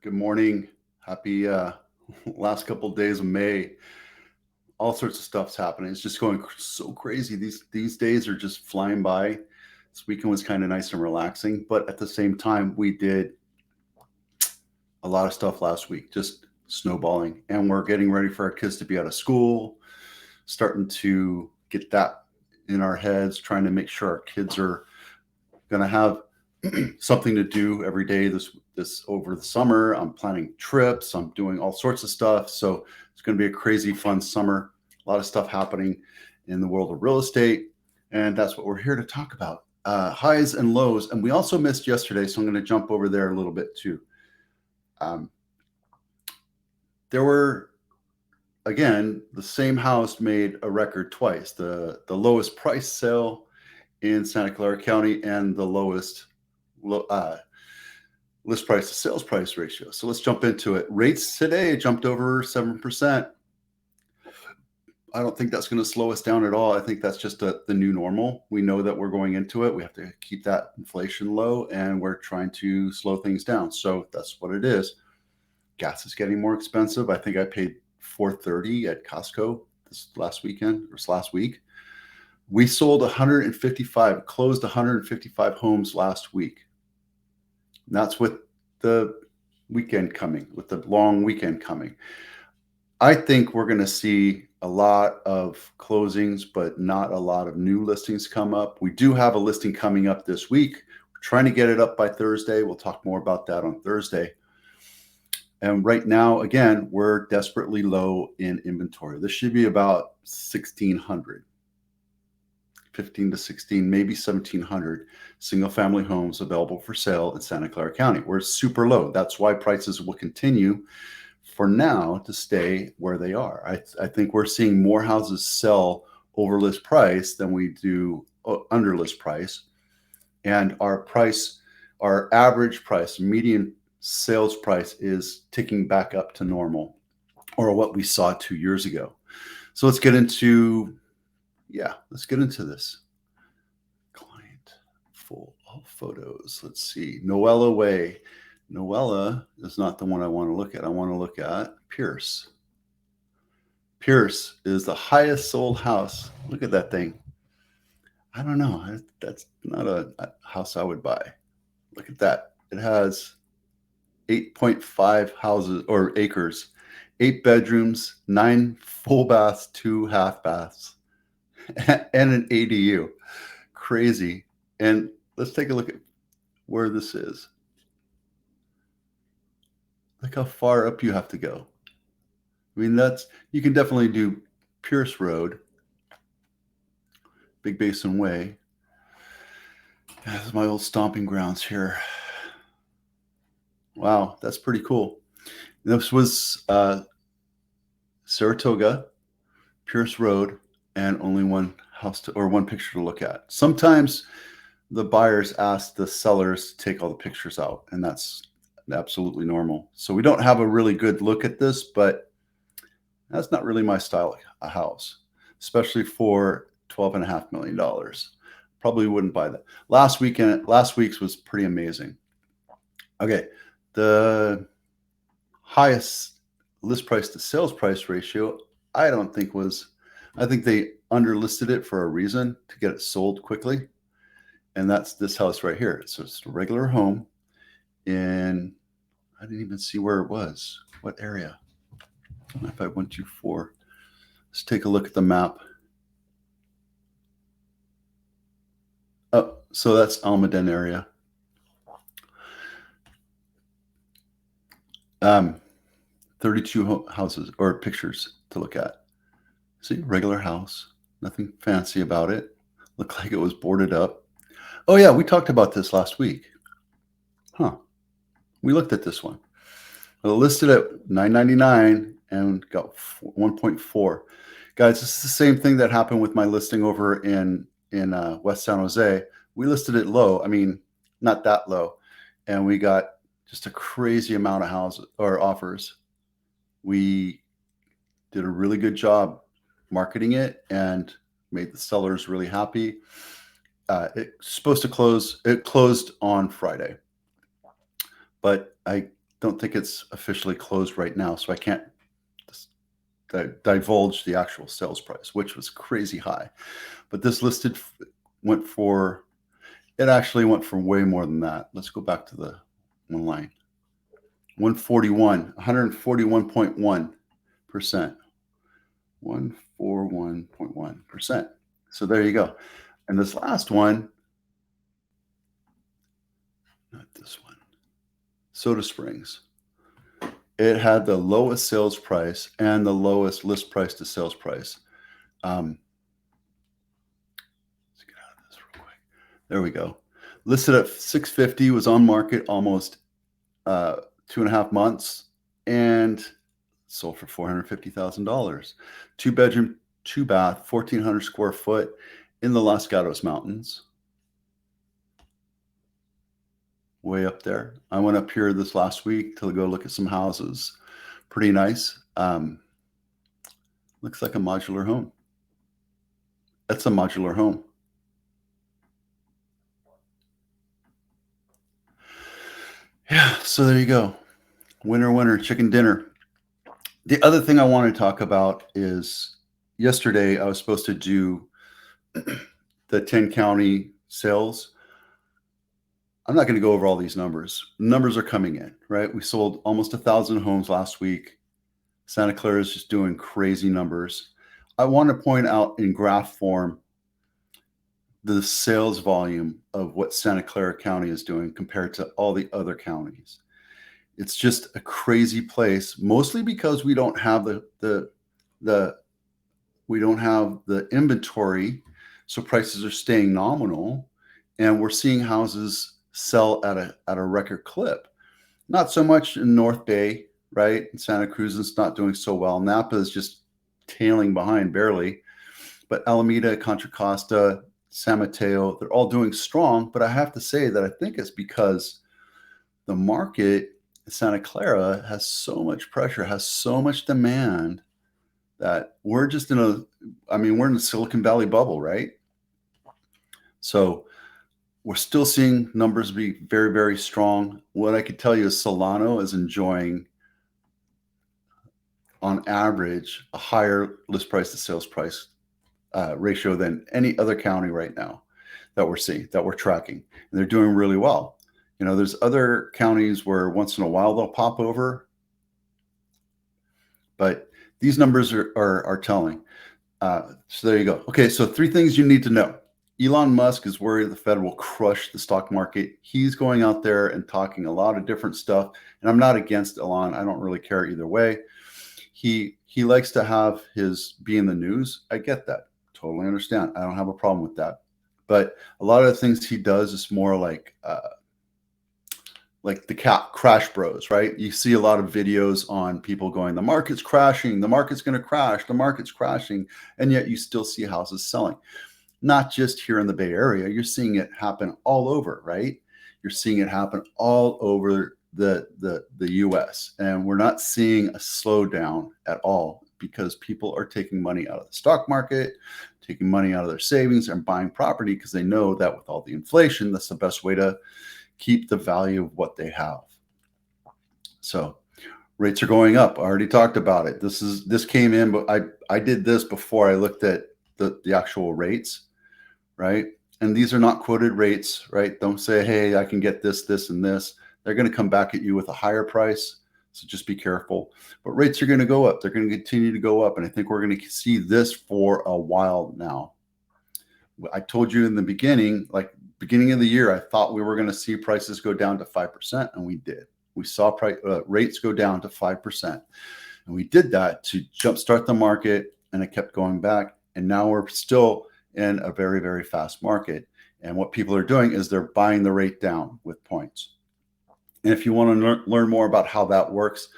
Good morning. Happy last couple of days of May. All sorts of stuff's happening. It's just going so crazy. These days are just flying by. This weekend was kind of nice and relaxing, but at the same time, we did a lot of stuff last week, just snowballing. And we're getting ready for our kids to be out of school, starting to get that in our heads, trying to make sure our kids are going to have something to do every day this over the summer. I'm planning trips. I'm doing all sorts of stuff. So it's going to be a crazy fun summer. A lot of stuff happening in the world of real estate, and that's what we're here to talk about. Highs and lows, and we also missed yesterday, so I'm going to jump over there a little bit too. Um, there were again the same house made a record twice. The lowest price sale in Santa Clara County and the lowest list price to sales price ratio. So let's jump into it. Rates today jumped over 7%. I don't think that's going to slow us down at all. I think that's just the new normal. We know that we're going into it. We have to keep that inflation low, and we're trying to slow things down. So that's what it is. Gas is getting more expensive. I think I paid $4.30 at Costco this last weekend or last week. We sold 155, closed 155 homes last week. And that's with the weekend coming, with the long weekend coming. I think we're going to see a lot of closings, but not a lot of new listings come up. We do have a listing coming up this week. We're trying to get it up by Thursday. We'll talk more about that on Thursday. And right now, again, we're desperately low in inventory. This should be about 1,600. 15 to 16, maybe 1,700 single family homes available for sale in Santa Clara County. We're super low. That's why prices will continue for now to stay where they are. I think we're seeing more houses sell over list price than we do under list price. And our average price, median sales price is ticking back up to normal or what we saw 2 years ago. So let's get into this. Client full of photos. Let's see. Noella Way. Noella is not the one I want to look at. I want to look at Pierce. Pierce is the highest sold house. Look at that thing. I don't know. That's not a house I would buy. Look at that. It has 8.5 houses or acres, 8 bedrooms, 9 full baths, 2 half baths, and an ADU. Crazy. And let's take a look at where this is. Look how far up you have to go. I mean, you can definitely do Pierce Road, Big Basin Way. This is my old stomping grounds here. Wow, that's pretty cool. This was Saratoga, Pierce Road, and only one one picture to look at. Sometimes the buyers ask the sellers to take all the pictures out, and that's absolutely normal. So we don't have a really good look at this, but that's not really my style of house, especially for $12.5 million. Probably wouldn't buy that. Last week's was pretty amazing. Okay, the highest list price to sales price ratio, I think they underlisted it for a reason to get it sold quickly. And that's this house right here. So it's a regular home in, I didn't even see where it was. What area? 95124. Let's take a look at the map. Oh, so that's Almaden area. 32 houses or pictures to look at. See, regular house, nothing fancy about it. Looked like it was boarded up. Oh yeah, we talked about this last week. We looked at this one. Well, listed at $999 and got 1.4. Guys, this is the same thing that happened with my listing over in West San Jose. We listed it low. I mean, not that low, and we got just a crazy amount of houses or offers. We did a really good job marketing it and made the sellers really happy. It's supposed to close. It closed on Friday, but I don't think it's officially closed right now, so I can't divulge the actual sales price, which was crazy high. But this listed went for, it actually went for way more than that. Let's go back to the one line. 141.1%. 141.1%. So there you go. And this last one, not this one, Soda Springs. It had the lowest sales price and the lowest list price to sales price. Let's get out of this real quick. There we go. Listed at $650, was on market almost 2.5 months, and sold for $450,000. 2-bedroom, 2-bath, 1,400 square foot in the Los Gatos Mountains. Way up there. I went up here this last week to go look at some houses. Pretty nice. Looks like a modular home. That's a modular home. Yeah, so there you go. Winner, winner, chicken dinner. The other thing I want to talk about is yesterday I was supposed to do the 10 county sales. I'm not going to go over all these numbers. Numbers are coming in, right? We sold almost 1,000 homes last week. Santa Clara is just doing crazy numbers. I want to point out in graph form the sales volume of what Santa Clara County is doing compared to all the other counties. It's just a crazy place, mostly because we don't have the inventory, so prices are staying nominal, and we're seeing houses sell at a record clip. Not so much in North Bay, right? In Santa Cruz, it's not doing so well. Napa is just tailing behind barely, but Alameda, Contra Costa, San Mateo, they're all doing strong. But I have to say that I think it's because the market in Santa Clara has so much pressure, has so much demand, that we're just we're in the Silicon Valley bubble, right? So we're still seeing numbers be very, very strong. What I could tell you is Solano is enjoying, on average, a higher list price to sales price ratio than any other county right now that we're seeing, that we're tracking. And they're doing really well. You know, there's other counties where once in a while they'll pop over, but these numbers are telling. So there you go. Okay, so 3 things you need to know. Elon Musk is worried the Fed will crush the stock market. He's going out there and talking a lot of different stuff. And I'm not against Elon. I don't really care either way. He likes to have be in the news. I get that. Totally understand. I don't have a problem with that. But a lot of the things he does is more like the crash bros, right? You see a lot of videos on people going, the market's crashing, the market's going to crash, the market's crashing. And yet you still see houses selling. Not just here in the Bay Area. You're seeing it happen all over, right? You're seeing it happen all over the US. And we're not seeing a slowdown at all because people are taking money out of the stock market, taking money out of their savings and buying property because they know that with all the inflation, that's the best way to keep the value of what they have. So rates are going up. I already talked about it. This came in, but I did this before I looked at the actual rates, right? And these are not quoted rates, right? Don't say, hey, I can get this, this, and this. They're going to come back at you with a higher price. So just be careful. But rates are going to go up. They're going to continue to go up. And I think we're going to see this for a while now. I told you in the beginning, like beginning of the year, I thought we were going to see prices go down to 5%, and we did. We saw rates go down to 5%. And we did that to jumpstart the market, and it kept going back. And now we're still in a very, very fast market. And what people are doing is they're buying the rate down with points. And if you want to learn more about how that works,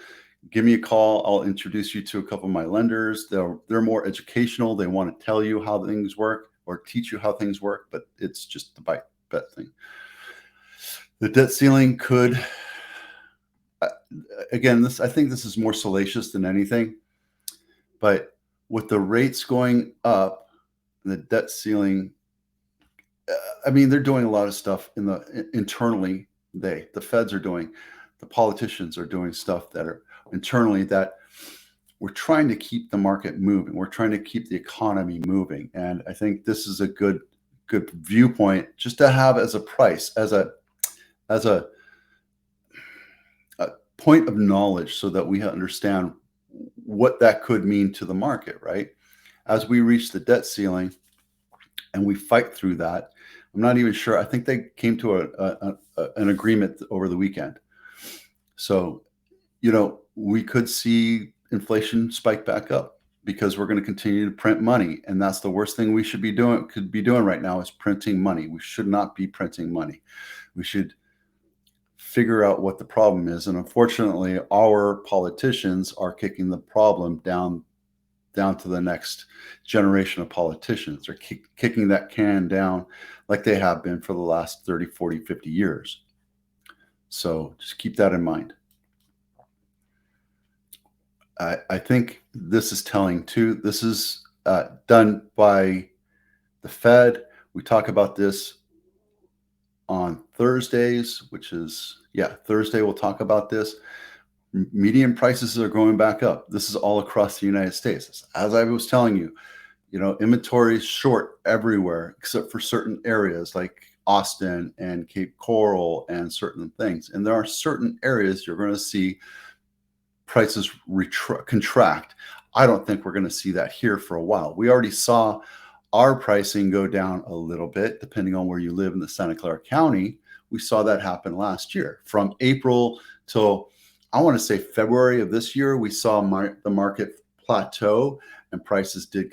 give me a call. I'll introduce you to a couple of my lenders. They're more educational. They want to tell you how things work or teach you how things work, but it's just the bet thing. The debt ceiling could, again, I think this is more salacious than anything, but with the rates going up, the debt ceiling, they're doing a lot of stuff internally. The feds are doing. the politicians are doing stuff that are internally that we're trying to keep the market moving. We're trying to keep the economy moving. And I think this is a good viewpoint just to have as a price, as a point of knowledge, so that we understand what that could mean to the market, right? As we reach the debt ceiling and we fight through that, I'm not even sure. I think they came to an agreement over the weekend. So, we could see inflation spike back up because we're going to continue to print money. And that's the worst thing we could be doing right now, is printing money. We should not be printing money. We should figure out what the problem is. And unfortunately, our politicians are kicking the problem down to the next generation of politicians. They're kicking that can down like they have been for the last 30, 40, 50 years. So just keep that in mind. I think this is telling too. This is done by the Fed. We talk about this on Thursdays, which is, Thursday we'll talk about this. Median prices are going back up. This is all across the United States. As I was telling you, inventory is short everywhere except for certain areas like Austin and Cape Coral and certain things. And there are certain areas you're going to see prices contract. I don't think we're going to see that here for a while. We already saw our pricing go down a little bit, depending on where you live in the Santa Clara County. We saw that happen last year. From April till, I want to say, February of this year, we saw the market plateau and prices did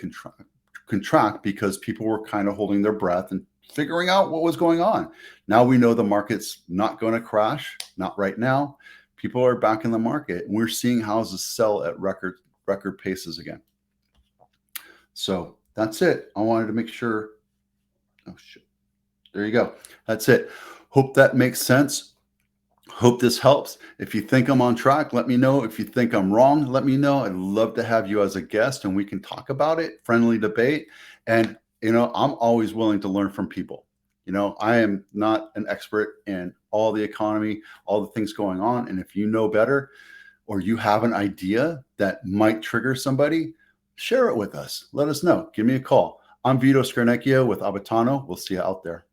contract because people were kind of holding their breath and figuring out what was going on. Now we know the market's not going to crash, not right now. People are back in the market, and we're seeing houses sell at record paces again. So that's it. I wanted to make sure. Oh, shit. There you go. That's it. Hope that makes sense. Hope this helps. If you think I'm on track, let me know. If you think I'm wrong, let me know. I'd love to have you as a guest and we can talk about it. Friendly debate. And, I'm always willing to learn from people. I am not an expert in all the economy, all the things going on. And if you know better, or you have an idea that might trigger somebody, share it with us. Let us know. Give me a call. I'm Vito Scarnecchia with Abitano. We'll see you out there.